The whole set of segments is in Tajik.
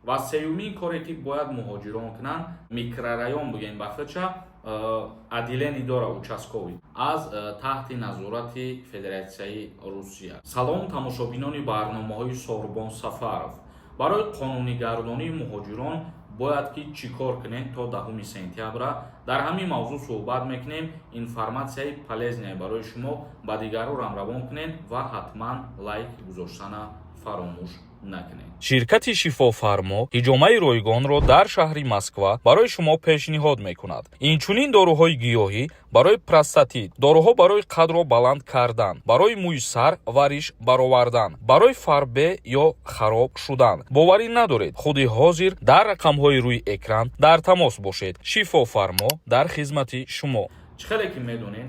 ва сеюмин коре ки бояд муҳоҷирон кунанд микрорайон бугем ба худша адилен идора участковӣ аз таҳти назорати Федератсияи Русия. Салом тамошобинони барномаҳои Сорбон Сафаров. Барои қонунигардонии муҳоҷирон бояд ки чӣ кор кунем то 10 сентябра дар ҳамин мавзӯъ суҳбат мекунем. Информатсияи полезняе барои шумо ба дигарорам равон кунем ва ҳатман лайк гузоштана фаромӯш накунед. Ширкати Шифофармо ҳиҷомаи ройгонро дар шаҳри Москва барои шумо пешниҳод мекунад. Инчунин доруҳои гиёҳӣ барои простатит, доруҳо барои қадро баланд кардан, барои мӯи сар ва риш баровардан, барои фарбе ё хароб шудан. Боварӣ надоред, худи ҳозир дар рақамҳои рӯи экран дар тамос бошед. Шифофармо дар хизмати шумо. Чӣ хеле ки медонед,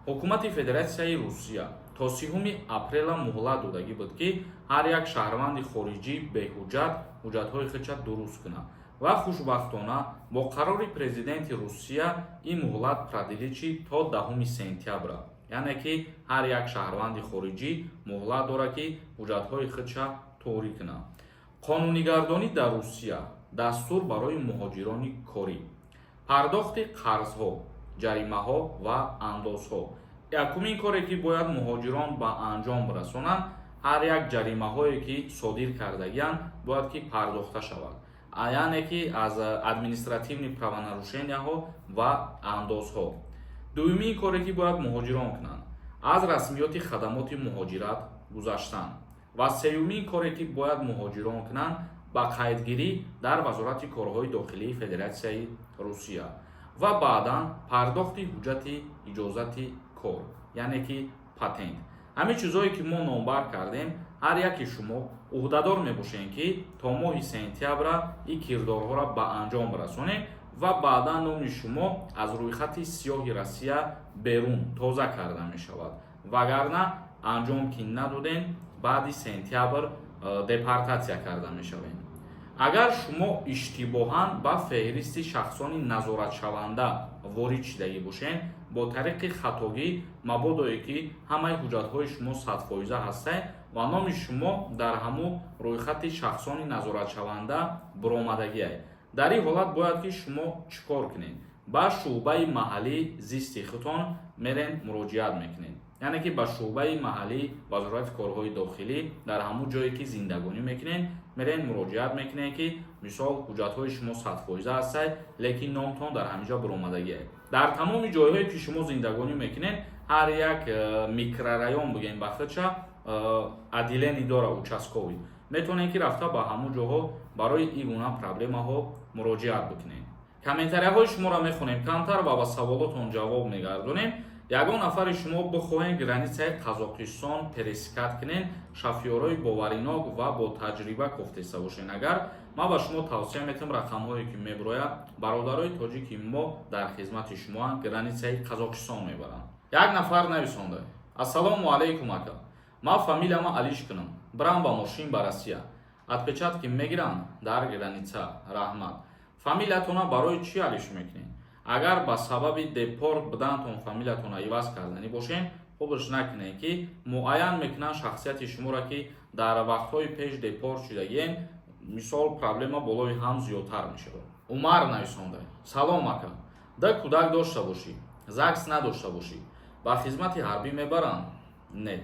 ҳукумати Федератсияи Русия то 30 апрела муҳлат додагӣ буд ки ҳар як шаҳрванди хориҷӣ беҳуҷҷат ҳуҷҷатҳои худша дуруст кунад ва хушбахтона бо қарори президенти Русия ин муҳлат продлид шид то 10 сентябра. Яъне ки ҳар як шаҳрванди хориҷӣ муҳлат дорад ки ҳуҷҷатҳои худша торӣ кунад. Қонунигардонӣ дар Русия дастур барои муҳоҷирони корӣ, пардохти қарзҳо, ҷаримаҳо ва андозҳо. Якумин коре ки бояд муҳоҷирон ба анҷом расонанд, ҳар як ҷаримаҳое ки содир кардагиянд бояд ки пардохта шавад, яъне ки аз административни правонарушенияҳо ва андозҳо. Дуюмин коре ки бояд муҳоҷирон кунанд, аз расмиёти хадамоти муҳоҷират гузаштан. Ва сеюмин коре ки бояд муҳоҷирон кунанд ба қайдгирӣ дар Вазорати корҳои дохилии Федератсияи Русия ва баъдан пардохти ҳуҷҷати иҷозати кор, яъне ки патент. ҳамин чизое ки мо номбар кардем, ҳар яки шумо уҳдадор мебошем ки то моҳи сентябра ин кирдорҳоро ба анҷом расонем ва баъдан номи шумо аз рӯйхати сиёҳи Россия берун тоза карда мешавад. Вагарна анҷом ки надодем, баъди сентябр депортатсия карда мешавем. агар шумо иштибоҳан ба феҳристи шахсони назоратшаванда ворид шидагӣ бошед, бо тариқи хатогӣ мабодое ки ҳамаи ҳуҷҷатҳои шумо 100% ҳастанд ва номи шумо дар ҳамун рӯйхати шахсони назоратшаванда буромадагиаст. дар ин ҳолат бояд ки шумо чӣ кор кунед? ба шуъбаи маҳаллии зисти худтон мерен муроҷиат мекунед, яъне ки ба шуъбаи маҳаллии Вазорати корҳои дохилӣ дар ҳамун ҷое ки зиндагонӣ мекунед мерен муроҷиат мекунед ки мисол ҳуҷҷатҳои шумо 100% ҳастанд, лекин номтон дар ҳаминҷо буромадагиаст. дар тамоми ҷойҳое ки шумо зиндагонӣ мекунед, ҳар як микрорайон бугем ба худша адилен идора участковӣ метавонед ки рафта ба ҳамун ҷоҳо барои ин гуна проблемаҳо муроҷиат бикунед. комментарияҳои шуморо мехонем камтар ва ба саволотон ҷавоб мегардонем. ягон нафари шумо бихоҳед границаи Қазоқистон пересекат кунед, шофёрои боваринок ва бо таҷриба кофтеста бошед. агар ман ба шумо тавсия метавонам рақамҳое ки мебарояд бародарои тоҷики мо дар хизмати шумоанд, границаи Қазоқистон мебаранд. як нафар нависонда: ассалому алайкум ака, ман фамилияма Алиш кунам, бирам ба мошин ба Россия, отпечатки мегиранд дар граница, раҳмат. фамилиятона барои чӣ Алиш мекунед? агар ба сабаби депорт будантон фамилиятона иваз карданӣ бошед, хубш накунед ки муайян мекунанд шахсияти шуморо ки дар вақтҳои пеш депорт шудагиен, мисол проблема болои ҳам зиёдтар мешавад. Умар нависонда: салом ака, да кӯдак дошта бошӣ, ЗАГС надошта бошӣ, ба хизмати ҳарбӣ мебаранд? Не.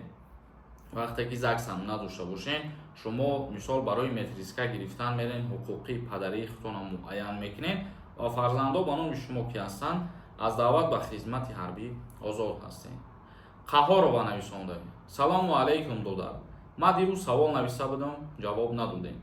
вақте ки ЗАГСам надошта бошед, шумо мисол барои метриска гирифтан мерен, ҳуқуқи падарии худтонро муайян мекунед ва фарзандо ба номи шумо ки ҳастанд аз даъват ба хизмати ҳарбӣ озод ҳастед. Қаҳорова нависонда: салому алайкум дода, ман дирӯз савол нависта будам, ҷавоб надодем.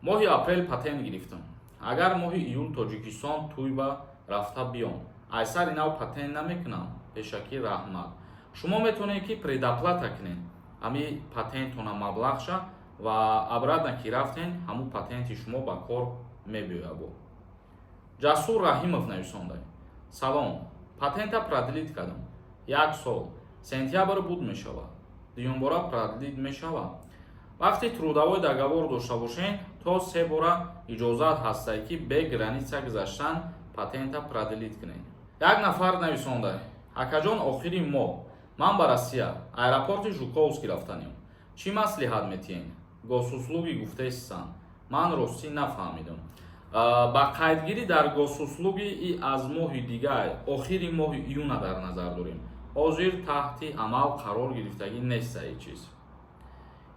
моҳи апрел патент гирифтам, агар моҳи июл Тоҷикистон тӯй ба рафта биём, айсари нав патент намекунам? пешакӣ раҳмат. шумо метавонед ки предоплата кунед, ҳами патентона маблағ ша ва обратно ки рафтен ҳамун патенти шумо ба кор мебиёяд. ҷасур Раҳимов нависонда: салом, патента продлид кардам, 1 сол, сентябр буд мешавад, дуюмбора продлид мешавад. вақти трудовой договор дошта бошед, то 3 бора иҷозат ҳастае ки бе граница гузаштан патента продлид кунед. як нафар нависонда: акаҷон, охири моҳ ман ба Россия, аэропорти Жуковский рафтанем, чӣ маслиҳат метиҳед? госуслуги гуфтестан, ман рости нафаҳмидам. Ба қайдгирӣ дар госуслуги аз моҳи дигар охири моҳи июна дар назар дорем. Ҳозир таҳти амал қарор гирифтагӣ нест саи чиз.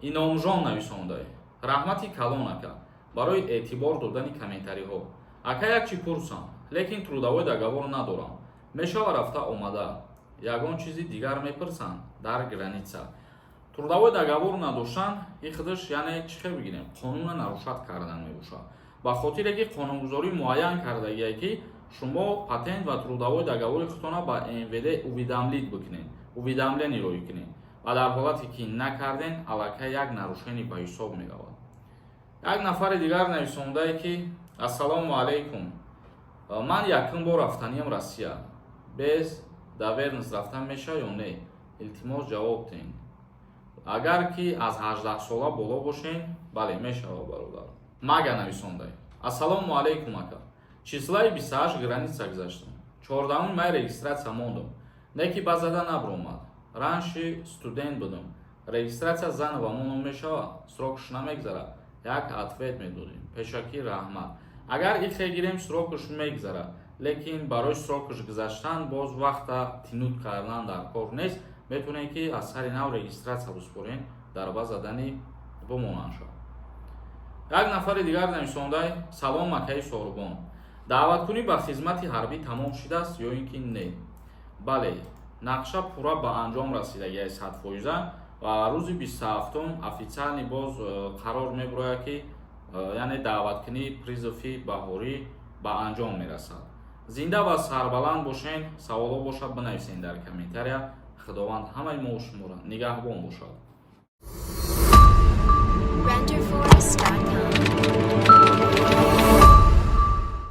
Иномжон нависондай. Раҳмати калон ака. Барои эътибор додани комментариҳо. Ака якчи пурсам, лекин трудовой договор надорам. Мешава рафта омада. Ягон чизи дигар мепурсанд дар граница. Трудовой договор надоштан ихдиш яъне чӣ хел бигирем? Қонуна нарушат кардан мебошад. Ба хотире ки қонунгузорӣ муайян кардагие ки шумо патент ва трудовой договори худтона ба МВД уведомлит бикунед, уведомлениро кунед. Ва дар ҳолате ки накарден, аллакай як нарушение ба ҳисоб меравад. Як нафари дигар нависондае ки ассалому алайкум. Ман якин бор рафтаниям Россия. Без давернис рафтан мешавад ё не? Илтимос ҷавоб диҳед. Агар ки аз 18 сола боло бошен, бале мешавад бародар. Мага нависондай. Ассалому алайкум ака. Числаи 28 граница гузаштам. 14 май регистратсия мондам. Не ки ба зада набромад. Раньше студент будам. Регистрация заново мондам мешава. Срокш намегзара. Як ответ медодим. Пешаки раҳмат. Агар ихе гирем срокш мегзара. Лекин барои срокш гузаштан боз вақта тинут кардан дар кор нест. Метавонем ки аз сари нав регистрация биспорем дар ба задани бумонанша. Як нафари дигар нависондай. Салом акаи Сорубон. Даъваткунӣ ба хизмати ҳарбӣ тамом шудааст ё ин ки не? Бале, нақша пурра ба анҷом расидагии 100% ва рӯзи 27-ум официални боз қарор мебурояд ки яъне даъваткунии призови баҳорӣ ба анҷом мерасад. Зинда ва сарбаланд бошен, саволо бошад бинависен дар комментария. Худованд ҳамаи мо шуморо нигаҳбон бошад. renderforest.com